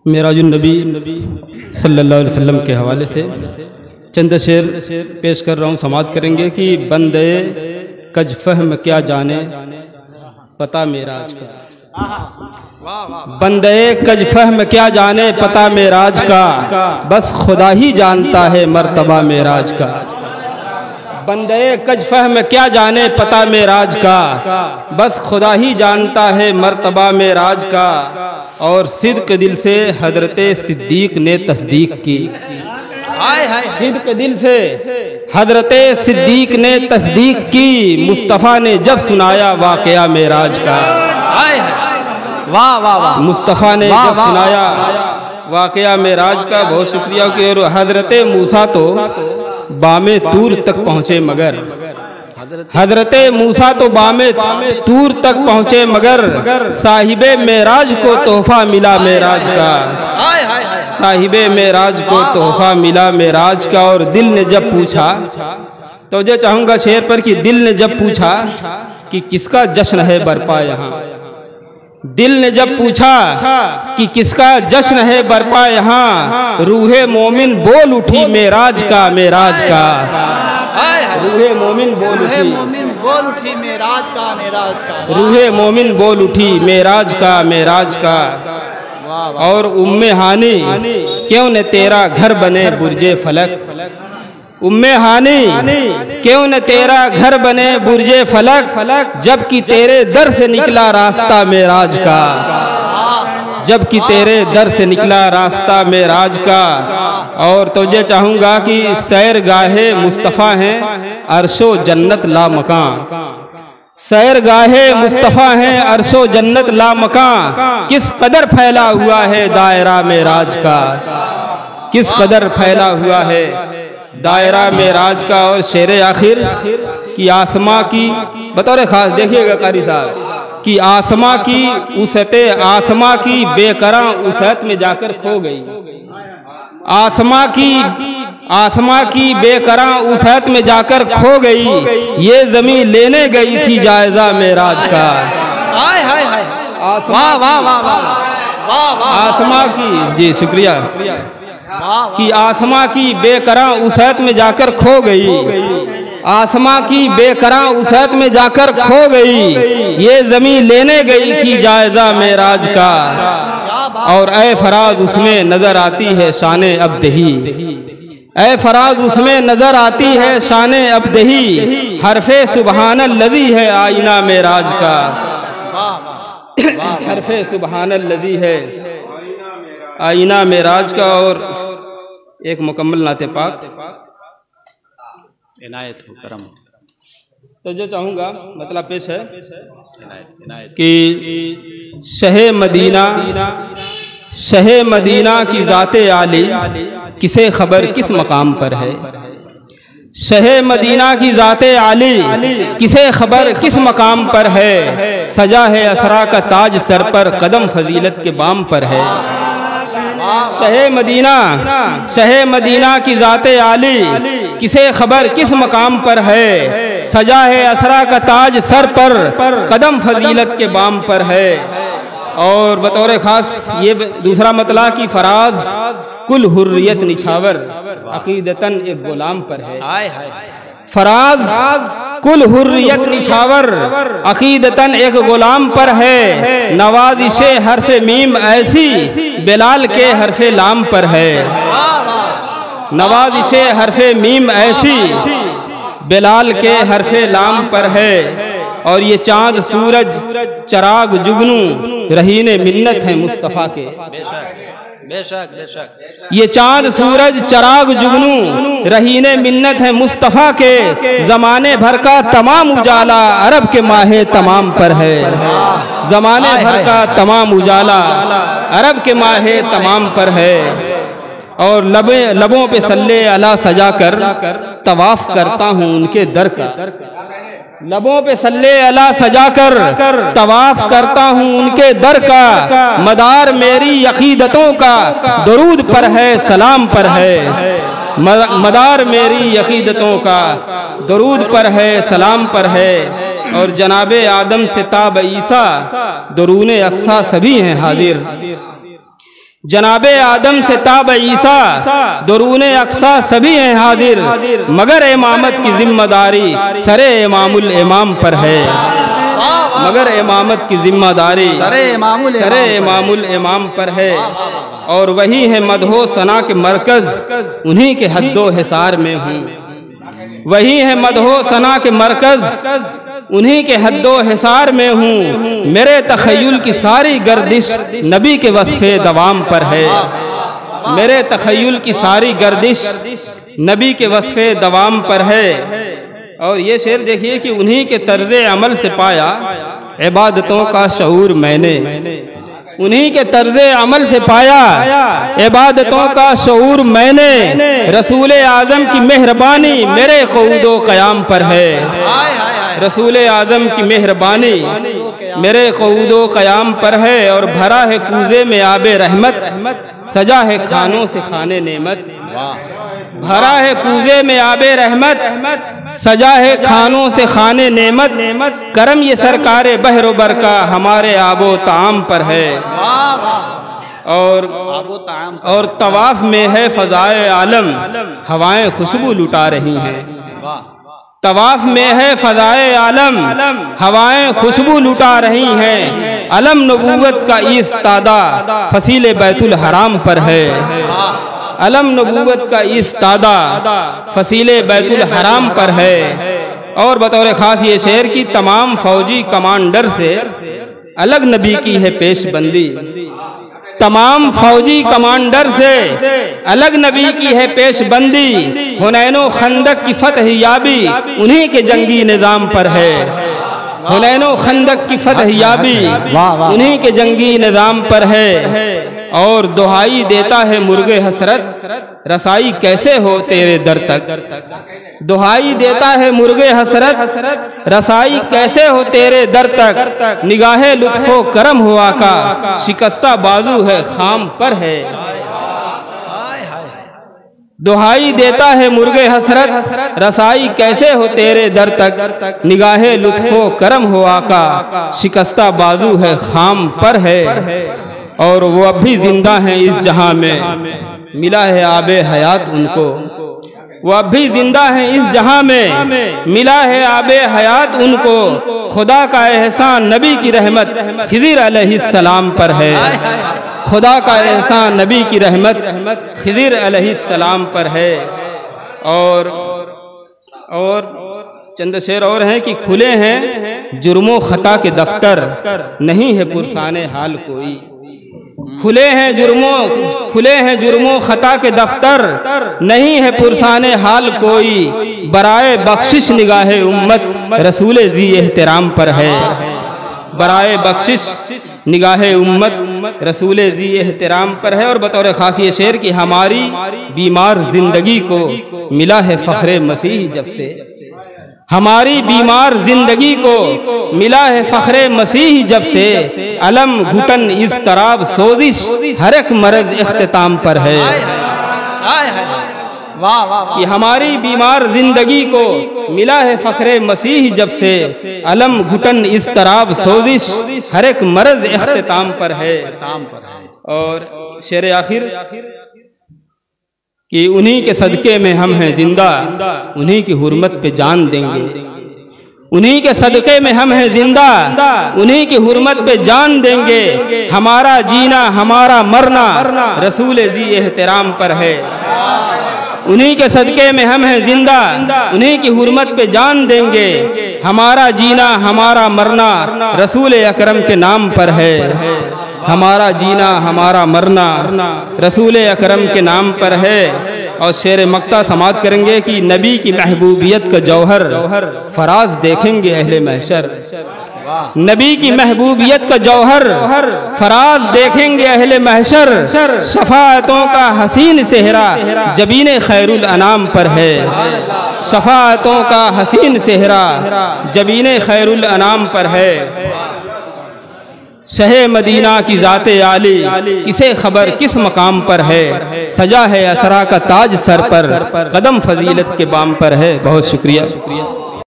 معراج النبی صلی اللہ علیہ وسلم کے حوالے سے چند شعر پیش کر رہا ہوں، سماعت کریں گے کہ بندے کج فہم کیا جانے پتہ معراج کا، بندے کج فہم کیا جانے پتہ معراج کا، بس خدا ہی جانتا ہے مرتبہ معراج کا۔ بندے کج فہم کیا جانے پتہ معراج کا، بس خدا ہی جانتا ہے مرتبہ معراج کا۔ اور صدق دل سے حضرت صدیق نے تصدیق کی، صدق دل سے حضرت صدیق نے تصدیق کی، مصطفیٰ نے جب سنایا واقعہ معراج کا، مصطفیٰ نے جب سنایا واقعہ معراج کا۔ بہت شکریہ کہ حضرت موسیٰ تو بام طور تک پہنچے مگر، حضرت موسیٰ تو بام طور تک پہنچے مگر، صاحب معراج کو تحفہ ملا معراج کا، صاحب معراج کو تحفہ ملا معراج کا۔ اور دل نے جب پوچھا، توجہ چاہوں گا شعر پر، کہ دل نے جب پوچھا کہ کس کا جشن ہے برپا یہاں، دل نے جب پوچھا کہ کس کا جشن ہے برپا یہاں، روح مومن بول اٹھی معراج کا، معراج کا، روح مومن بول اٹھی معراج کا، معراج کا، روح مومن بول اٹھی معراج کا، معراج کا۔ اور ام ہانی کیوں نہ تیرا گھر بنے برج فلک، ام ہانی کیوں نہ تیرا گھر بنے برج فلک، جبکہ تیرے در سے نکلا راستہ معراج کا، جبکہ تیرے در سے نکلا راستہ معراج کا۔ اور توجہ چاہوں گا کہ سیر گاہ مصطفیٰ ہیں عرش و جنت لا مکان، سیر گاہ مصطفیٰ ہیں عرش و جنت لا مکان، کس قدر پھیلا ہوا ہے دائرہ معراج کا، کس قدر پھیلا ہوا ہے دائرہ معراج کا۔ اور شعر آخر کہ آسماں کی بطور خاص دیکھیے گا قاری صاحب، کہ آسماں کی وسعت، آسماں کی بے قراں وسعت میں جا کر کھو گئی، آسماں کی بے قراں وسعت میں جا کر کھو گئی، یہ زمین لینے گئی تھی جائزہ معراج کا، آسماں کی، جی شکریہ، کہ آسماں کی بے قراں وسعت میں جا کر کھو گئی، آسماں کی بے قراں وسعت میں جا کر کھو گئی، یہ زمین لینے گئی تھی جائزہ معراج کا۔ اور اے فراز اس میں نظر آتی ہے شان ابدہی، اے فراز اس میں نظر آتی ہے شان ابدہی، حرف سبحان الذی ہے آئینہ معراج کا، حرف سبحان الذی ہے آئینہ معراج کا۔ اور ایک مکمل نعت پاک عنایت ہو کرم، تو جو چاہوں گا مطلب پیش ہے کہ شہ مدینہ کی ذات عالی کسے خبر کس مقام پر ہے، شہ مدینہ کی ذات عالی کسے خبر کس مقام پر ہے، سجا ہے اسرا کا تاج سر پر قدم فضیلت کے بام پر ہے، شہ مدینہ کی ذات عالی کسے خبر کس مقام پر ہے، سجا ہے اسرا کا تاج سر پر قدم فضیلت کے بام پر ہے۔ اور بطور خاص یہ دوسرا مطلع کہ فراز کل حریت نچھاور عقیدتاً ایک غلام پر ہے، فراز کل حریت نچھاور عقیدتاً ایک غلام پر ہے، نوازش حرف میم ایسی بلال کے حرف لام پر ہے، نوازش حرف میم ایسی بلال کے حرف لام پر ہے۔ اور یہ چاند سورج چراغ جگنو رہین منت ہے مصطفیٰ کے، یہ چاند سورج چراغ جگنو رہین منت ہے مصطفیٰ کے، زمانے بھر کا تمام اجالا عرب کے ماہ تمام پر ہے، زمانے بھر کا تمام اجالا عرب کے ماہ تمام پر ہے۔ اور لبوں پہ صلی علی سجا کر طواف کرتا ہوں ان کے در کا، لبوں پہ صلی علی سجا کر طواف کرتا ہوں ان کے در کا، مدار میری عقیدتوں کا درود پر ہے سلام پر ہے، مدار میری عقیدتوں کا درود پر ہے سلام پر ہے۔ اور جناب آدم سے تا عیسیٰ درون اقصی سبھی ہیں حاضر، جناب آدم سے تاب عیسیٰ درون اقصا سبھی ہیں حاضر، مگر امامت کی ذمہ داری سر امام الامام پر ہے، مگر امامت کی ذمہ داری سر امام الامام پر ہے، اور وہی ہے مدح و ثنا کے مرکز، انہی کے حد و حصار میں ہوں، وہی ہے مدح و ثنا کے مرکز، انہی کے حد و حصار میں ہوں، میرے تخیل کی ساری گردش نبی کے وصف دوام پر ہے، میرے تخیل کی ساری گردش نبی کے وصف دوام پر ہے۔ اور یہ شعر دیکھیے کہ انہی کے طرز عمل سے پایا عبادتوں کا شعور میں نے، انہی کے طرز عمل سے پایا عبادتوں کا شعور میں نے، رسول اعظم کی مہربانی میرے قعود و قیام پر ہے، رسول اعظم کی مہربانی میرے قعود و قیام پر ہے، اور بھرا ہے کوزے میں آب رحمت، سجا ہے کھانوں سے خانے نعمت، بھرا ہے کوزے میں آب رحمت، سجا ہے کھانوں سے خانے نعمت، کرم یہ سرکار بحر و بر کا ہمارے آب و طعام پر ہے، اور طواف میں ہے فضائے عالم، ہوائیں خوشبو لٹا رہی ہیں، طواف میں ہے فضائے عالم، ہوائیں خوشبو لٹا رہی ہیں، علم نبوت کا ایستادہ فصیل بیت الحرام پر ہے، علم نبوت کا ایستادہ فصیل بیت الحرام پر ہے۔ اور بطور خاص یہ شعر کی تمام فوجی کمانڈر سے الگ نبی کی ہے پیش بندی، تمام فوجی کمانڈر سے الگ نبی کی ہے پیش بندی، حنین و خندق کی فتح یابی انہی کے جنگی نظام پر ہے، حنین و خندق کی فتح یابی انہی کے جنگی نظام پر ہے، اور دہائی دیتا ہے مرغ حسرت رسائی کیسے ہو تیرے در تک، دہائی دیتا ہے مرغ حسرت رسائی کیسے ہو تیرے در تک، نگاہ لطف و کرم ہو آقا شکستہ بازو ہے خام پر ہے، دہائی دیتا ہے مرغ حسرت رسائی کیسے ہو تیرے در تک، نگاہ لطف و کرم ہو آقا شکستہ بازو ہے خام پر ہے، اور وہ اب بھی زندہ ہیں اس جہاں میں ملا ہے آب حیات ان کو، وہ اب بھی زندہ ہیں اس جہاں میں ملا ہے آب حیات ان کو، خدا کا احسان نبی کی رحمت خضر علیہ السلام پر ہے، خدا کا احسان نبی کی رحمت خضر علیہ السلام پر ہے۔ اور چند شعر اور ہیں کہ کھلے ہیں جرم و خطا کے دفتر نہیں ہے پرسان حال کوئی، کھلے ہیں جرم و خطا کے دفتر نہیں ہے پرسان حال کوئی، برائے بخشش نگاہ امت رسول ذی احترام پر ہے، برائے بخشش نگاہ امت رسول ذی احترام پر ہے۔ اور بطور خاص یہ شعر کہ ہماری بیمار زندگی کو ملا ہے فخر مسیح جب سے، ہماری بیمار زندگی کو ملا ہے فخر مسیح جب سے، علم گھٹن اضطراب سوزش ہر ایک مرض اختتام پر ہے، کہ ہماری بیمار زندگی کو ملا ہے فخر مسیح جب سے، علم گھٹن اضطراب سوزش ہر ایک مرض اختتام پر ہے۔ اور شعر آخر کہ انہی کے صدقے میں ہم ہیں زندہ، انہی کی حرمت پہ جان دیں گے، انہی کے صدقے میں ہم ہیں زندہ، انہی کی حرمت پہ جان دیں گے، ہمارا جینا ہمارا مرنا رسول ذی احترام پر ہے، انہی کے صدقے میں ہم ہیں زندہ، انہی کی حرمت پہ جان دیں گے، ہمارا جینا ہمارا مرنا رسول اکرم کے نام پر ہے، ہمارا جینا ہمارا مرنا رسول اکرم کے نام پر ہے۔ اور شعر مقطع سماعت کریں گے کہ نبی کی محبوبیت کا جوہر فراز دیکھیں گے اہل محشر، نبی کی محبوبیت کا جوہر فراز دیکھیں گے اہل محشر، شفاعتوں کا حسین صحرا جبین خیر الانام پر ہے، شفاعتوں کا حسین صحرا جبین خیر الانام پر ہے۔ شہ مدینہ کی ذات عالی کسے خبر کس مقام پر ہے، سجا ہے اسرا کا تاج سر پر قدم فضیلت کے بام پر ہے۔ بہت شکریہ۔